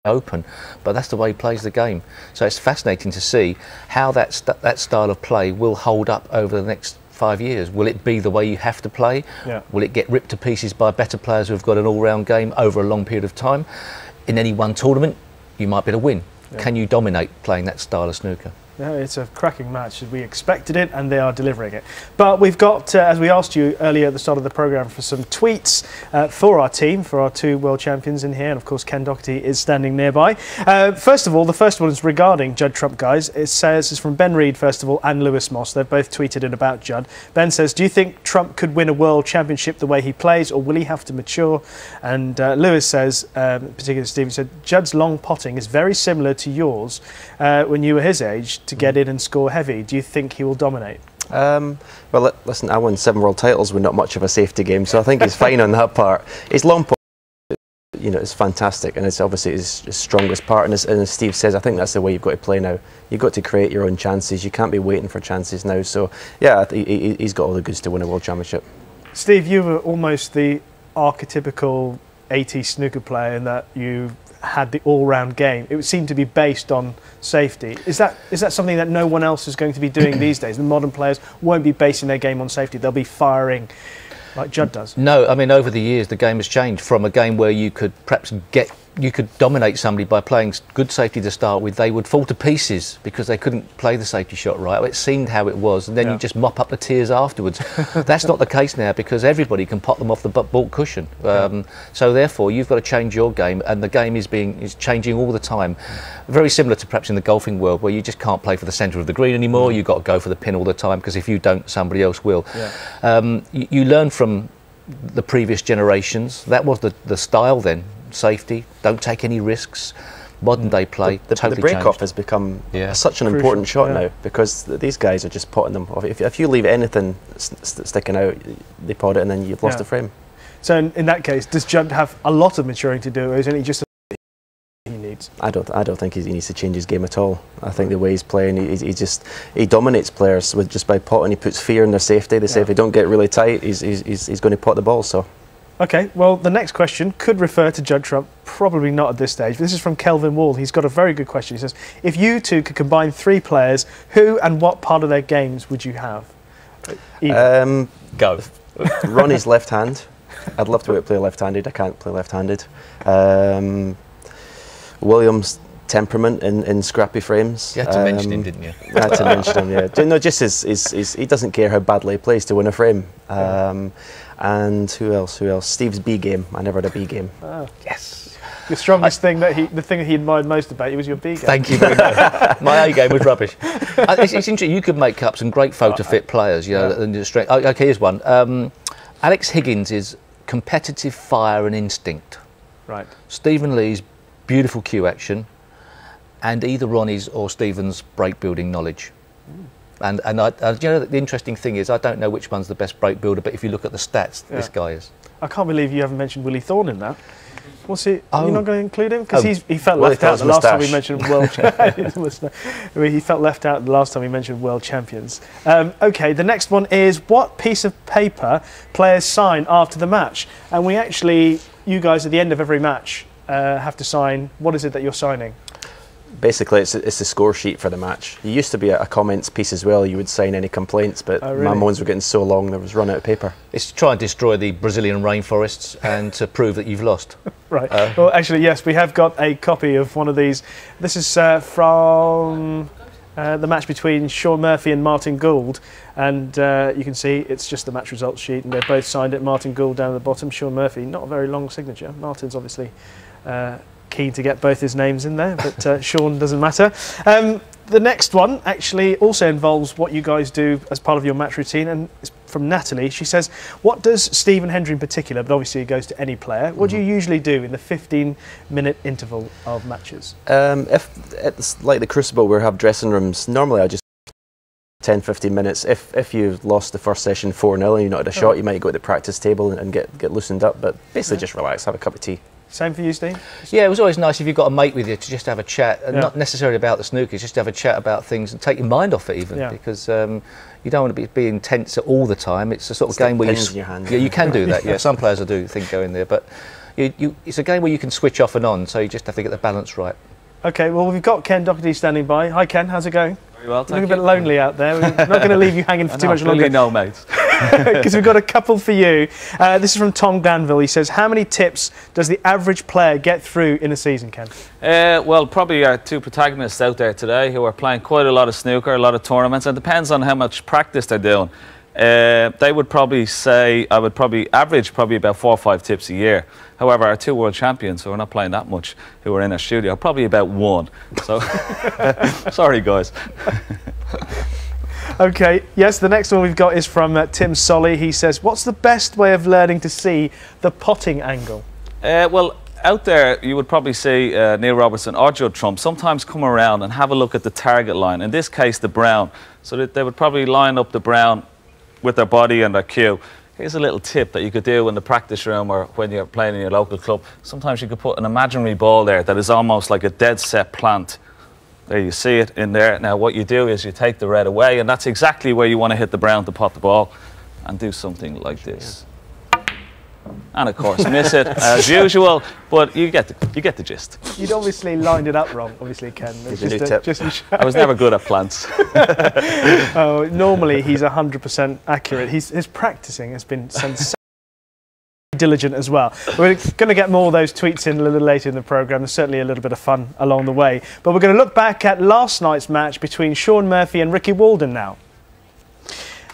open, but that's the way he plays the game. So it's fascinating to see how that style of play will hold up over the next 5 years. Will it be the way you have to play? Yeah. Will it get ripped to pieces by better players who have got an all-round game over a long period of time? In any one tournament, you might be able to win. Yeah. Can you dominate playing that style of snooker? No, it's a cracking match. We expected it, and they are delivering it. But we've got, as we asked you earlier at the start of the programme, for some tweets for our team, for our 2 world champions in here, and of course Ken Doherty is standing nearby. First of all, the first one is regarding Judd Trump, guys. It says, it's from Ben Reed, first of all, and Lewis Moss. They've both tweeted in about Judd. Ben says, do you think Trump could win a world championship the way he plays, or will he have to mature? And Lewis says, particularly Stephen said, Judd's long potting is very similar to yours when you were his age, to get in and score heavy. Do you think he will dominate? Well, listen, I won 7 world titles with not much of a safety game, so I think he's fine on that part. His long pot, you know, it's fantastic, and it's obviously his strongest part. And as Steve says, I think that's the way you've got to play now. You've got to create your own chances. You can't be waiting for chances now. So, yeah, he's got all the goods to win a world championship. Steve, you were almost the archetypical 80s snooker player in that you had the all-round game. It would seem to be based on safety. Is that something that no one else is going to be doing these days? The modern players won't be basing their game on safety. They'll be firing like Judd does. No, I mean, over the years the game has changed from a game where you could perhaps you could dominate somebody by playing good safety to start with. They would fall to pieces because they couldn't play the safety shot right. It seemed how it was, and then you just mop up the tears afterwards. That's not the case now, because everybody can pop them off the baulk cushion. So therefore you've got to change your game, and the game is changing all the time. Very similar to perhaps in the golfing world, where you just can't play for the centre of the green anymore. You've got to go for the pin all the time, because if you don't, somebody else will. You learn from the previous generations. That was the style then. Safety, don't take any risks. Modern day play, the break-off has become such an important shot now, because these guys are just potting them off. If you leave anything sticking out, they pot it, and then you've lost the frame. So in that case, does Judd have a lot of maturing to do, or is it just he needs? I don't think he needs to change his game at all. I think the way he's playing, he dominates players with just by potting. He puts fear in their safety. They say if they don't get really tight, he's going to pot the ball. So. Okay, well, the next question could refer to Judd Trump, probably not at this stage. This is from Kelvin Wall. He's got a very good question. He says, if you two could combine 3 players, who and what part of their games would you have? Go. Ronnie's left hand. I'd love to play left-handed. I can't play left-handed. William's temperament in scrappy frames. You had to mention him, didn't you? I had to mention him, yeah. No, just he doesn't care how badly he plays to win a frame. And who else? Steve's B game. I never had a B game. Oh. Yes. The strongest thing the thing he admired most about you was your B game. Thank you very much. My A game was rubbish. It's interesting. You could make up some great photo-fit players. You know, and strength. Okay, here's one. Alex Higgins is competitive fire and instinct. Right. Stephen Lee's beautiful cue action, and either Ronnie's or Stephen's break building knowledge. And you know, the interesting thing is, I don't know which one's the best break builder, but if you look at the stats, this guy is. I can't believe you haven't mentioned Willie Thorne in that. What's he? Are you not going to include him? Because he felt left out the last time we mentioned world champions. He felt left out the last time we mentioned world champions. Okay, the next one is, what piece of paper players sign after the match? And we actually, you guys at the end of every match have to sign. What is it that you're signing? Basically, it's a score sheet for the match. It used to be a comments piece as well. You would sign any complaints, but my moans were getting so long there was run out of paper. It's to try and destroy the Brazilian rainforests and to prove that you've lost. Right. Well, actually, yes, we have got a copy of one of these. This is from the match between Sean Murphy and Martin Gould, and you can see it's just the match results sheet, and they're both signed it. Martin Gould down at the bottom, Sean Murphy, not a very long signature. Martin's obviously keen to get both his names in there, but Sean doesn't matter. The next one actually also involves what you guys do as part of your match routine, and it's from Natalie. She says, what does Stephen Hendry in particular, but obviously it goes to any player, what do you usually do in the 15-minute interval of matches? If it's like the Crucible where we have dressing rooms, normally I just 10-15 minutes. If you've lost the first session 4-0 and you're not had a shot, you might go to the practice table and get loosened up, but basically just relax, have a cup of tea. Same for you, Steve? Yeah, it was always nice if you've got a mate with you to just have a chat, and not necessarily about the snooker, just have a chat about things and take your mind off it even, because you don't want to be intense all the time. It's a sort of game where in your hand. Yeah, you can do that. Yeah, some players I do think go in there, but it's a game where you can switch off and on, so you just have to get the balance right. Okay, well, we've got Ken Doherty standing by. Hi, Ken, how's it going? Very well, thank you. Looking a bit lonely out there. We're not going to leave you hanging for too much longer. No, mate. Because we've got a couple for you. This is from Tom Glanville. He says, how many tips does the average player get through in a season, Ken? Well, probably our two protagonists out there today who are playing quite a lot of snooker, a lot of tournaments, and it depends on how much practice they're doing. They would probably say I would probably average about 4 or 5 tips a year. However, our 2 world champions who are not playing that much, who are in our studio, probably about 1. So, sorry guys. Okay, yes, the next one we've got is from Tim Solly. He says, what's the best way of learning to see the potting angle? Well, out there you would probably see Neil Robertson or Judd Trump sometimes come around and have a look at the target line, in this case the brown, so that they would probably line up the brown with their body and their cue. Here's a little tip that you could do in the practice room or when you're playing in your local club. Sometimes you could put an imaginary ball there that is almost like a dead set plant. There you see it in there. Now what you do is you take the red away, and that's exactly where you want to hit the brown to pot the ball, and do something like this. And of course miss it as usual, but you get the gist. You'd obviously lined it up wrong, obviously, Ken. Just I was never good at plants. Oh, normally he's 100% accurate. His practicing has been diligent as well. We're going to get more of those tweets in a little later in the programme. There's certainly a little bit of fun along the way. But we're going to look back at last night's match between Shaun Murphy and Ricky Walden now.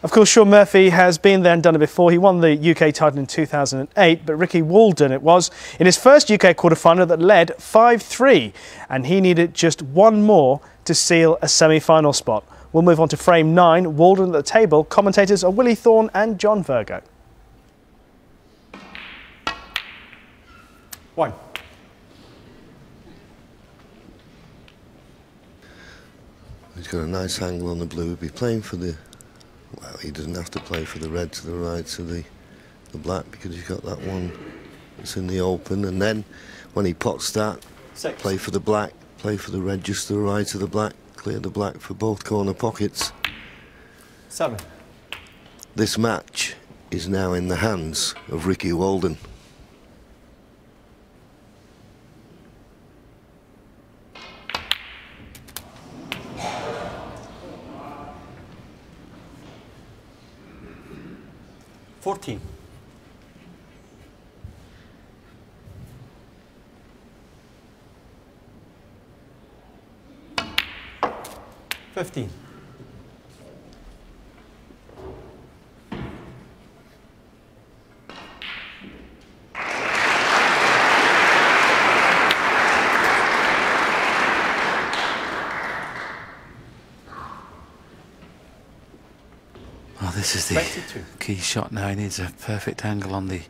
Of course, Shaun Murphy has been there and done it before. He won the UK title in 2008, but Ricky Walden, it was, in his first UK quarter-final that led 5-3, and he needed just one more to seal a semi-final spot. We'll move on to frame 9. Walden at the table. Commentators are Willie Thorne and John Virgo. 1. He's got a nice angle on the blue. He'll be playing for the... Well, he doesn't have to play for the red to the right to the black, because he's got that one that's in the open. And then when he pots that, 6. play for the black, play for the red just to the right of the black, clear the black for both corner pockets. 7. This match is now in the hands of Ricky Walden. $14. 15. 'This is the 22. key shot now. He needs a perfect angle on the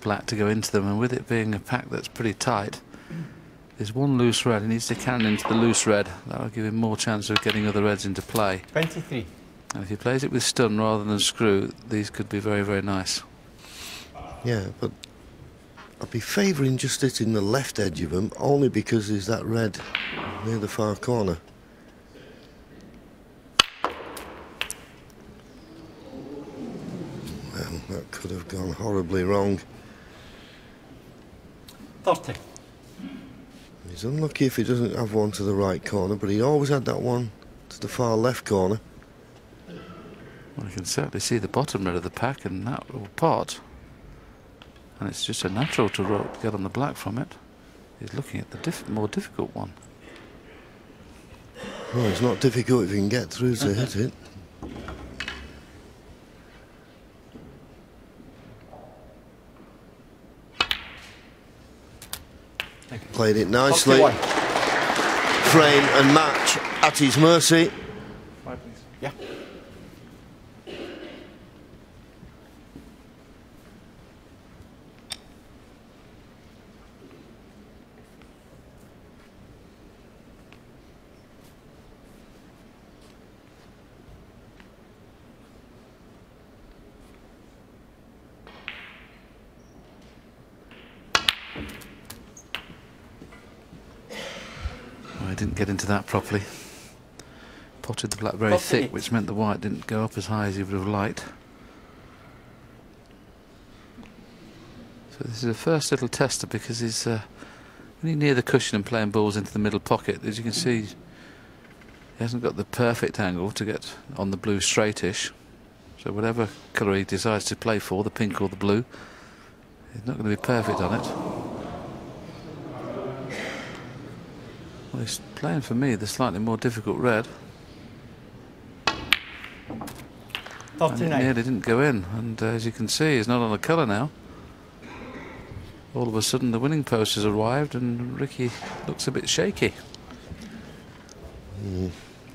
black to go into them, and with it being a pack that's pretty tight, there's one loose red. He needs to cannon into the loose red. That'll give him more chance of getting other reds into play. 23. And if he plays it with stun rather than screw, these could be very, very nice. Yeah, but I'd be favouring just hitting the left edge of them, only because there's that red near the far corner. Well, that could have gone horribly wrong. 30. He's unlucky if he doesn't have one to the right corner, but he always had that one to the far left corner. Well, you can certainly see the bottom red of the pack, and that will pot. And it's just a natural to get on the black from it. He's looking at the more difficult one. Well, it's not difficult if you can get through to hit it. Played it nicely. 41. Frame and match at his mercy. Yeah. I didn't get into that properly. Potted the black very thick, which meant the white didn't go up as high as he would have liked. So So this is a first little tester because he's really near the cushion and playing balls into the middle pocket. As you can see, he hasn't got the perfect angle to get on the blue straightish. So whatever colour he decides to play for, the pink or the blue, he's not going to be perfect on it. Well, he's playing for me the slightly more difficult red. And it nearly didn't go in, and as you can see, he's not on the colour now. All of a sudden the winning post has arrived and Ricky looks a bit shaky.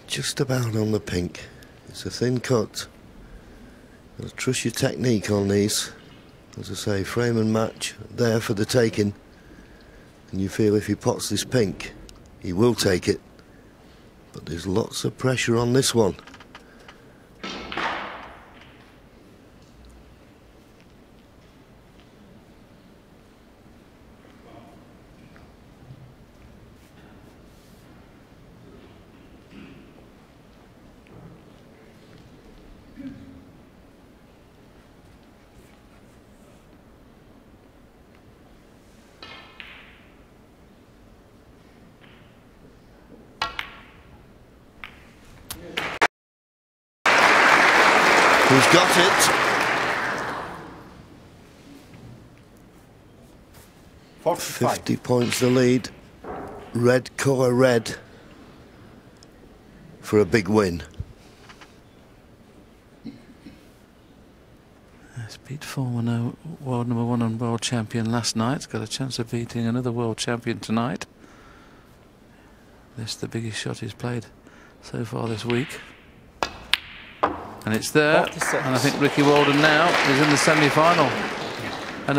Just about on the pink. It's a thin cut. You've got to trust your technique on these. As I say, frame and match there for the taking. And you feel if he pots this pink, he will take it. But there's lots of pressure on this one. He's got it. 45. 50 points the lead. Red colour red for a big win. Yes, beat former world number 1 and world champion last night. Got a chance of beating another world champion tonight. This is the biggest shot he's played so far this week. And it's there, 46. and I think Ricky Walden now is in the semi-final. And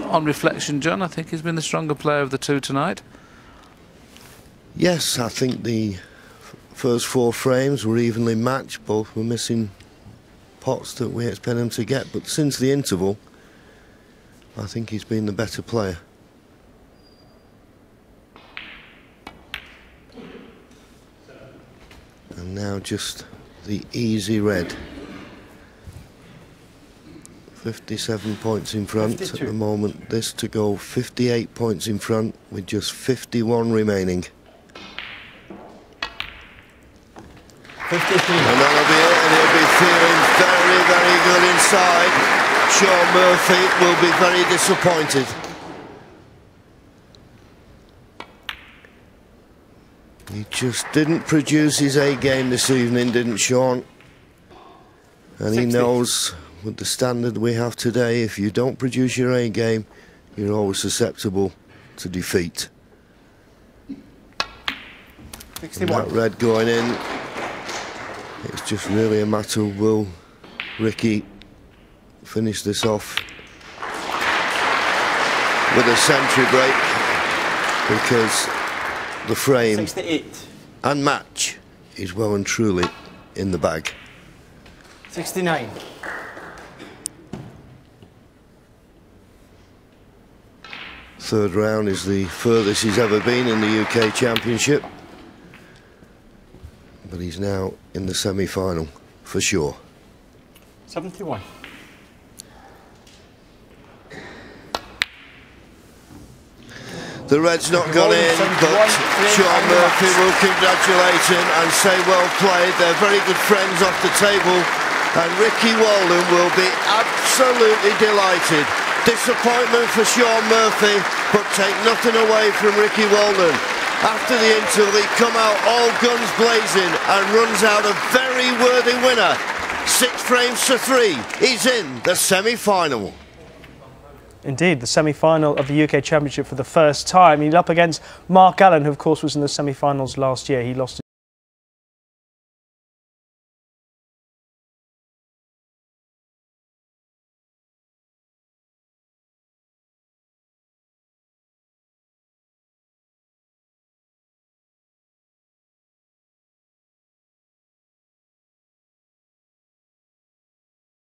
on reflection, John, I think he's been the stronger player of the two tonight. Yes, I think the first 4 frames were evenly matched. Both were missing pots that we expect them to get. But since the interval, I think he's been the better player. And now just the easy red. 57 points in front 52. at the moment. This to go 58 points in front with just 51 remaining. 53. And that'll be it, and he'll be feeling very, very good inside. Sean Murphy will be very disappointed. He just didn't produce his A game this evening, didn't Sean? And 60. he knows with the standard we have today, if you don't produce your A game, you're always susceptible to defeat. 61. And that red going in, it's just really a matter of will Ricky finish this off with a century break, because the frame 68. and match is well and truly in the bag. 69. Third round is the furthest he's ever been in the UK Championship, but he's now in the semi-final for sure. 71. The red's not gone in, but Sean Murphy will congratulate him and say well played. They're very good friends off the table, and Ricky Walden will be absolutely delighted. Disappointment for Sean Murphy, but take nothing away from Ricky Walden. After the interval, he come out all guns blazing and runs out a very worthy winner. 6 frames to 3. He's in the semi-final. Indeed, the semi-final of the UK Championship for the first time. He's up against Mark Allen, who of course was in the semi-finals last year. He lost